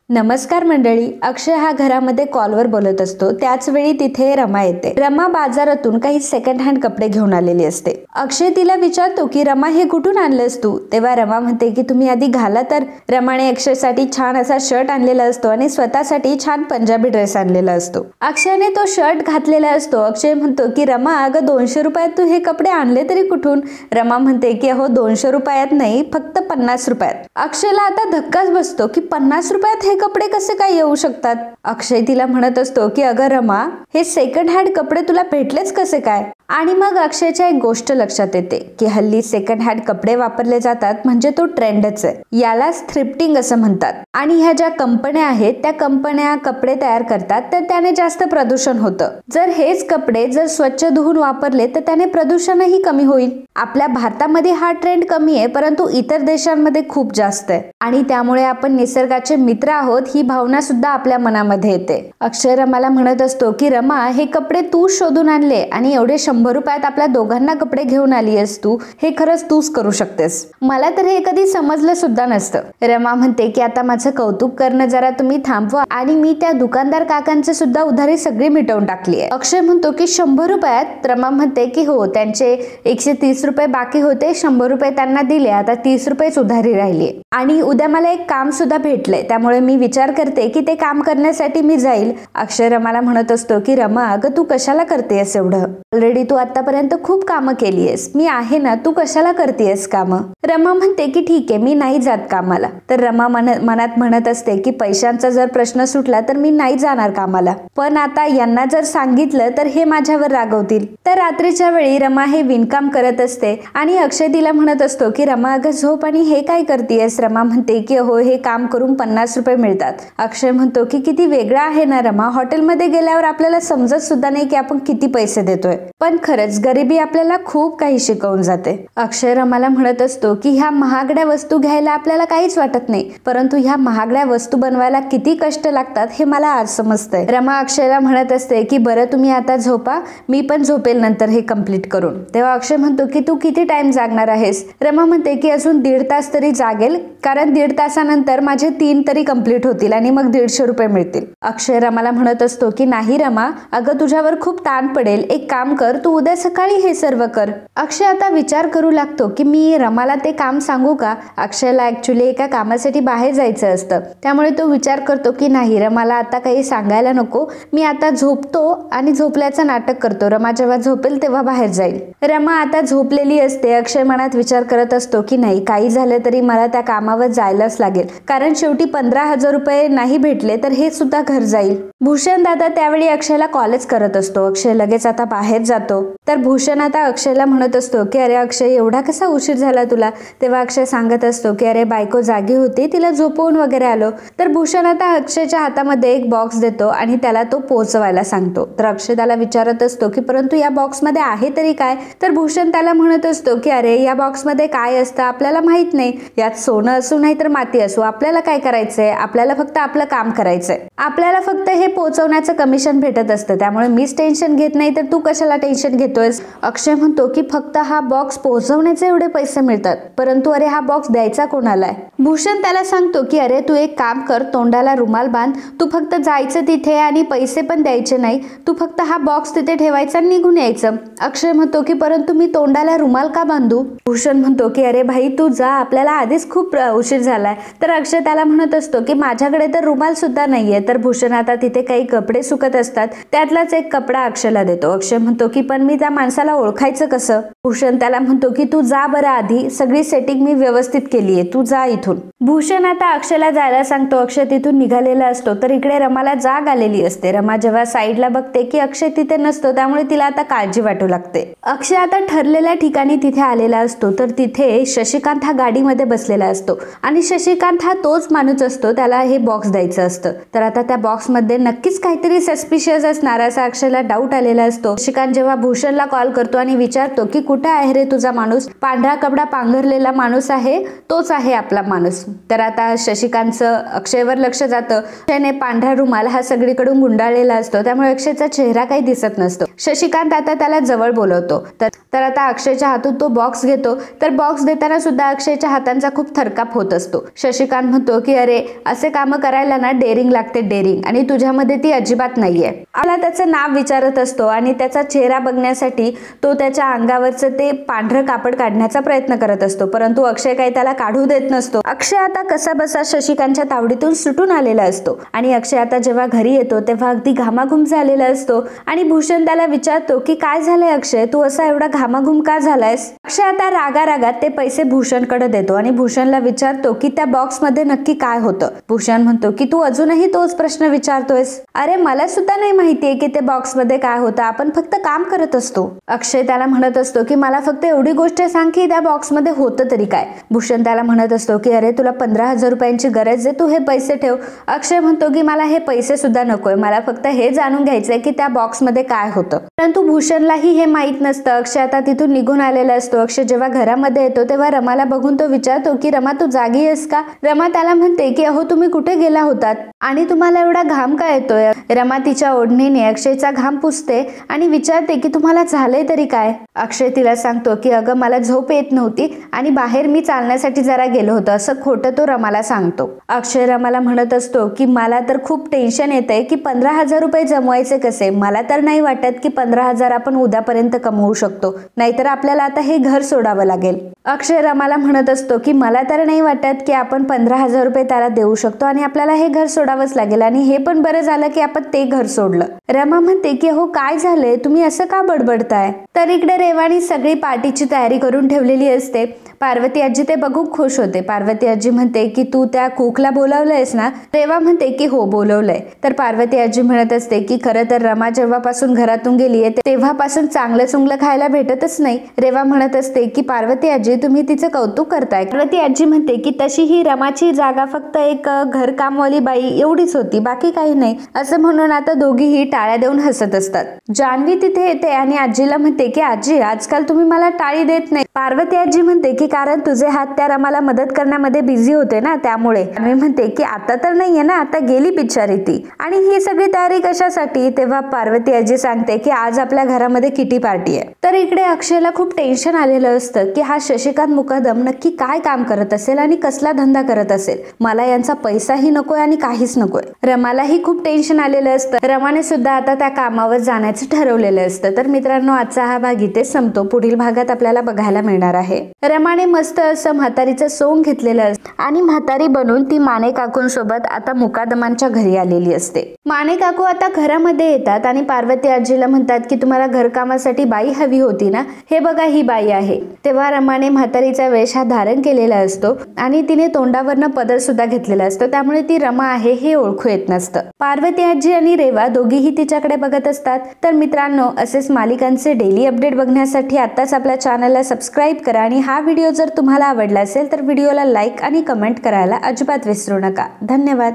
नमस्कार मंडळी. अक्षय हा घरामध्ये कॉलवर बोलत असतो. त्याच वेळी तिथे रमा येते. रमा बाजारातून काही सेकंड हँड कपडे घेऊन आलेली असते. अक्षय तिला विचारतो की रमा हे कुठून आणलंस तू? तेव्हा रमा म्हणते की तुम्ही आधी घाला. तर रमाने अक्षयसाठी छान असा शर्ट आणलेला असतो आणि स्वतःसाठी छान पंजाबी ड्रेस आणलेला असतो. अक्षयने तो शर्ट घातलेला असतो. अक्षय म्हणतो की रमा अगं 200 रुपयात तू हे कपडे आणले तरी कुठून? रमा म्हणते की अहो 200 रुपयात नाही, फक्त 50 रुपयात. अक्षयला आता धक्काच बसतो की 50 रुपयात हे कपडे कसे काय येऊ शकतात? अक्षय तिला म्हणत असतो की अगं रमा, हे सेकंड हँड कपडे तुला भेटलेच कसे काय? आणि मग अक्षयच्या एक गोष्ट लक्षात येते की हल्ली सेकंड हँड कपडे वापरले जातात म्हणजे तो ट्रेंडच आहे. यालाच थ्रिफ्टिंग असं म्हणतात. आणि ह्या ज्या कंपन्या आहेत त्या कंपन्या कपडे तयार करतात तर त्याने जास्त प्रदूषण होतं. जर हेच कपडे जर स्वच्छ धुवून वापरले तर त्याने प्रदूषणही कमी होईल. आपल्या भारतामध्ये हा ट्रेंड कमी आहे, परंतु इतर देशांमध्ये खूप जास्त आहे. आणि त्यामुळे आपण निसर्गाचे मित्र आहोत ही भावना सुद्धा आपल्या मनामध्ये येते. अक्षय रमाला म्हणत असतो की रमा, हे कपडे तू शोधून आणले आणि एवढे 100 रुपयात आपल्या दोघांना कपडे घेऊन आली आहेस तू, हे खरंच तूच करू शकतेस. मला तर हे कधी समजलं सुद्धा नसतं. रमा म्हणते की आता माझं कौतुक करणं जरा तुम्ही थांबवा आणि मी त्या दुकानदार काकांचे सुद्धा उधारी सगळी मिटवून टाकली आहे. अक्षय म्हणतो की 100 रुपयात? रमा म्हणते की हो, त्यांचे 130 रुपये बाकी होते, 100 रुपये त्यांना दिले, आता 30 रुपयेच उधारी राहिली. आणि उद्या मला एक काम सुद्धा भेटलंय, त्यामुळे मी विचार करते की ते काम करण्यासाठी मी जाईल. अक्षय रमाला म्हणत असतो की रमा अगं तू कशाला करतेस एवढं? ऑलरेडी तू आतापर्यंत खूप कामं केली आहेस, मी आहे ना, तू कशाला करतेस कामं? रमा म्हणते की ठीक आहे, मी नाही जात कामाला. तर रमा मनात म्हणत असते की पैशांचा जर प्रश्न सुटला तर मी नाही जाणार कामाला, पण आता यांना जर सांगितलं तर हे माझ्यावर रागवतील. तर रात्रीच्या वेळी रमा हे विणकाम करत असते आणि अक्षय तिला म्हणत असतो की रमा अगं झोप आणि हे काय करतेस? रमा म्हणते की हो, हे काम करून 50 रुपये मिळतात. अक्षय म्हणतो की किती वेगळं आहे ना रमा, हॉटेलमध्ये गेल्यावर आपल्याला समजत सुद्धा नाही की आपण किती पैसे देतोय, पण खरंच गरिबी आपल्याला खूप काही शिकवून जाते. अक्षय रमाला म्हणत असतो की ह्या महागड्या वस्तू घ्यायला आपल्याला काहीच वाटत नाही, परंतु ह्या महागड्या वस्तू बनवायला किती कष्ट लागतात हे मला आज समजतंय. रमा अक्षयला म्हणत असते की बरं तुम्ही आता झोपा, मी पण झोपेल नंतर हे कम्प्लीट करून. तेव्हा अक्षय म्हणतो की तू किती टाइम जागणार आहेस? रमा म्हणते की अजून 1.5 तास तरी जागेल, कारण 1.5 तासानंतर माझे 3 तरी कम्प्लीट होतील आणि मग 150 रुपये मिळतील. अक्षय रमाला म्हणत असतो की नाही रमा, अगं तुझ्यावर खूप ताण पडेल, एक काम कर, तू उद्या सकाळी हे सर्व कर. अक्षय आता विचार करू लागतो की मी रमाला ते काम सांगू का? अक्षयला ऍक्च्युली एका कामासाठी बाहेर जायचं असतं, त्यामुळे तो विचार करतो की नाही, रमाला आता काही सांगायला नको, मी आता झोपतो आणि झोपल्याचं नाटक करतो, रमा जेव्हा झोपेल तेव्हा बाहेर जाईल. रमा आता झोपलेली असते. अक्षय मनात विचार करत असतो की नाही, काही झालं तरी मला त्या कामावर जायलाच लागेल, कारण शेवटी 15,000 रुपये नाही भेटले तर हे सुद्धा घर जाईल. भूषण दादा त्यावेळी अक्षयला कॉलेज करत असतो. अक्षय लगेच आता बाहेर जातो. तर भूषण आता अक्षयला म्हणत असतो की अरे अक्षय, एवढा कसा उशीर झाला तुला? तेव्हा अक्षय सांगत असतो की अरे बायको जागी होती, तिला झोपवून वगैरे आलो. तर भूषण आता अक्षयच्या हातामध्ये एक बॉक्स देतो आणि त्याला तो पोहोचवायला सांगतो. तर अक्षय त्याला विचारत असतो की परंतु या बॉक्समध्ये आहे तरी काय? तर भूषण त्याला म्हणत असतो की अरे या बॉक्समध्ये काय असतं आपल्याला माहित नाही, यात सोनं असू नाही तर माती असू, आपल्याला काय करायचंय? आपल्याला फक्त आपलं काम करायचंय, आपल्याला फक्त हे पोहोचवण्याचं कमिशन भेटत असतं, त्यामुळे मीच टेन्शन घेत नाही तर तू कशाला टेन्शन घेतोयस? अक्षय म्हणतो की फक्त हा बॉक्स पोहोचवण्याचे एवढे पैसे मिळतात, परंतु अरे हा बॉक्स द्यायचा कोणाला आहे? भूषण त्याला सांगतो की अरे तू एक काम कर, तोंडाला रुमाल बांध, तू फक्त जायचं तिथे आणि पैसे पण द्यायचे नाही, तू फक्त हा बॉक्स तिथे ठेवायचा आणि निघून यायचं. अक्षय म्हणतो की परंतु मी तोंडाला रुमाल का बांधू? भूषण म्हणतो की अरे भाई तू जा, आपल्याला आधीच खूप उशीर झालाय. तर अक्षय त्याला म्हणत असतो की माझ्याकडे तर रुमाल सुद्धा नाहीये. तर भूषण आता तिथे काही कपडे सुकत असतात, त्यातलाच एक कपडा अक्षयला देतो. अक्षय म्हणतो की पण मी त्या माणसाला ओळखायचं कसं? भूषण त्याला म्हणतो की तू जा बरं, आधी सगळी सेटिंग मी व्यवस्थित केलीये, तू जा इथून. भूषण आता अक्षयला जायला सांगतो. अक्षय तिथून निघालेला असतो. तर इकडे रमाला जाग आलेली असते. रमा जेव्हा साईडला बघते की अक्षय तिथे नसतो, त्यामुळे तिला आता काळजी वाटू लागते. अक्षय आता ठरलेल्या ठिकाणी तिथे आलेला असतो. तर तिथे शशिकांत हा गाडीमध्ये बसलेला असतो आणि शशिकांत हा तोच माणूस असतो, त्याला हे बॉक्स द्यायचं असतं. तर आता त्या बॉक्स मध्ये नक्कीच काहीतरी सस्पिशियस असणार असा अक्षयला डाऊट आलेला असतो. शशिकांत जेव्हा भूषणला कॉल करतो आणि विचारतो की कुठे आहे रे तुझा माणूस? पांढरा कपडा पांघरलेला माणूस आहे, तोच आहे आपला माणूस. तर आता शशिकांतचं अक्षयवर लक्ष जातं. अक्षयने पांढरा रुमाल हा सगळीकडून गुंडाळलेला असतो, त्यामुळे अक्षयचा चेहरा काही दिसत नसतो. शशिकांत आता त्याला जवळ बोलवतो. तर आता अक्षयच्या हातून तो बॉक्स घेतो. तर बॉक्स देताना सुद्धा अक्षयच्या हातांचा खूप थरकाप होत असतो. शशिकांत म्हणतो की अरे असे कामं करायला ना डेअरिंग लागते, डेअरिंग, आणि तुझ्यामध्ये ती अजिबात नाहीये. मला त्याचं नाव विचारत असतो आणि त्याचा चेहरा बघण्यासाठी तो त्याच्या अंगावरचं ते पांढरं कापड काढण्याचा प्रयत्न करत असतो, परंतु अक्षय काही त्याला काढू देत नसतो. अक्षय आता कसा बसा शशिकांतच्या तावडीतून सुटून आलेला असतो आणि अक्षय आता जेव्हा घरी येतो तेव्हा अगदी घामाघूम झालेला असतो आणि भूषण त्याला विचारतो की काय झालंय अक्षय, तू असा एवढा घामाघूम का झालायस. अक्षय आता रागारागात ते पैसे भूषणकडे देतो आणि भूषणला विचारतो की त्या बॉक्स मध्ये नक्की काय होतं. भूषण म्हणतो की तू अजूनही तोच प्रश्न विचारतोयस. अरे मला सुद्धा नाही माहितीये की ते बॉक्स मध्ये काय होतं, आपण फक्त काम करत असतो. अक्षय त्याला म्हणत असतो की मला फक्त एवढी गोष्ट सांग की त्या बॉक्स मध्ये होतं तरी काय. भूषण त्याला म्हणत असतो की अरे तुला 15,000 रुपयांची गरज आहे, तू हे पैसे ठेव. अक्षय म्हणतो की मला हे पैसे सुद्धा नकोय, मला फक्त हे जाणून घ्यायचंय की त्या बॉक्स मध्ये काय होतं. परंतु भूषणलाही हे माहित नसतं. अक्षय आता तिथून निघून आलेला असतो. अक्षय जेव्हा घरामध्ये येतो तेव्हा रमाला बघून तो विचारतो की रमा तू जागी आहेस का. रमा त्याला म्हणते की अहो तुम्ही कुठे गेला होतात आणि तुम्हाला एवढा घाम का येतोय. रमा तिच्या ओढणीने अक्षयचा घाम पुसते आणि विचारते की तुम्हाला झालंय तरी काय. अक्षय तिला सांगतो की अगं मला झोप येत नव्हती आणि बाहेर मी चालण्यासाठी जरा गेलो होतो, असं खोटं तो रमाला सांगतो. अक्षय रमाला म्हणत असतो की मला तर खूप टेन्शन येतंय की 15,000 रुपये जमवायचे कसे. मला तर नाही वाटत की 15,000 आपण उद्यापर्यंत कमवू शकतो, नाहीतर आपल्याला आता हे घर सोडावं लागेल. अक्षय रमाला म्हणत असतो की मला तर नाही वाटत की आपण 15,000 रुपये त्याला देऊ शकतो आणि आपल्याला हे घर सोडावंच लागेल, आणि हे पण बरं झालं की आपण ते घर सोडलं. रमा म्हणते की हो काय झालंय, तुम्ही असं का बडबडताय. तर इकडे रेवानी सगळी पार्टीची तयारी करून ठेवलेली असते. पार्वती आजी ते बघून खुश होते. पार्वती आजी म्हणते की तू त्या कुकला बोलावलंयस ना. रेवा म्हणते की हो बोलवलंय. तर पार्वती आजी म्हणत असते की खरं तर रमा जेव्हापासून घरातून गेलीये तेव्हापासून चांगलं चुंगलं खायला भेटतच नाही. रेवा म्हणत असते की पार्वती आजी तुम्ही तिचं कौतुक करताय. पार्वती आजी म्हणते की तशी ही रमाची जागा फक्त एक घरकामवाली बाई एवढीच होती, बाकी काही नाही, असं म्हणून आता दोघीही टाळ्या देऊन हसत असतात. जान्हवी तिथे येते आणि आजीला म्हणते की आजी आजकाल तुम्ही मला टाळी देत नाही. पार्वती आजी म्हणते की कारण तुझे हात त्या रमाला मदत करण्यामध्ये बिझी होते ना, त्यामुळे. जान्हवी म्हणते की आता तर नाहीये ना, आता गेली बिचारी ती, आणि ही सगळी तयारी कशासाठी. तेव्हा पार्वती आजी सांगते की आज आपल्या घरामध्ये किटी पार्टी आहे. तर इकडे अक्षयला खूप टेन्शन आलेलं असतं की हा शशिकांत मुकदम नक्की काय काम करत असेल आणि कसला धंदा करत असेल. मला यांचा पैसाही नकोय आणि काहीच नकोय. रमालाही खूप टेन्शन आलेलं असतं. रमाने सुद्धा आता त्या कामावर जाण्याचं ठरवलेलं असतं. तर मित्रांनो आजचा हा भाग इथेच संपतो. पुढील भागात आपल्याला बघायला मिळणार आहे. रमाने मस्त असं म्हातारीचं सोंग घेतलेलं असतं आणि म्हातारी बनून ती माने काकूंसोबत आता मुकादमांच्या घरी आलेली असते. माने काकू आता घरामध्ये येतात आणि पार्वती आजीला म्हणतात की तुम्हाला घरकामासाठी बाई हवी होती ना, हे बघा ही बाई आहे. तेव्हा रमाने म्हातारीचा वेश हा धारण केलेला असतो आणि तिने तोंडावरनं पदर सुद्धा घेतलेला असतो, त्यामुळे ती रमा आहे हे ओळखू येत नसतं. पार्वती आजी आणि रेवा दोघीही तिच्याकडे बघत असतात. तर मित्रांनो असेच मालिकांचे डेली अपडेट बघण्यासाठी आताच आपल्या चॅनलला सबस्क्राईब करा आणि हा व्हिडिओ जर तुम्हाला आवडला असेल तर व्हिडिओला लाईक आणि कमेंट करायला अजिबात विसरू नका. धन्यवाद.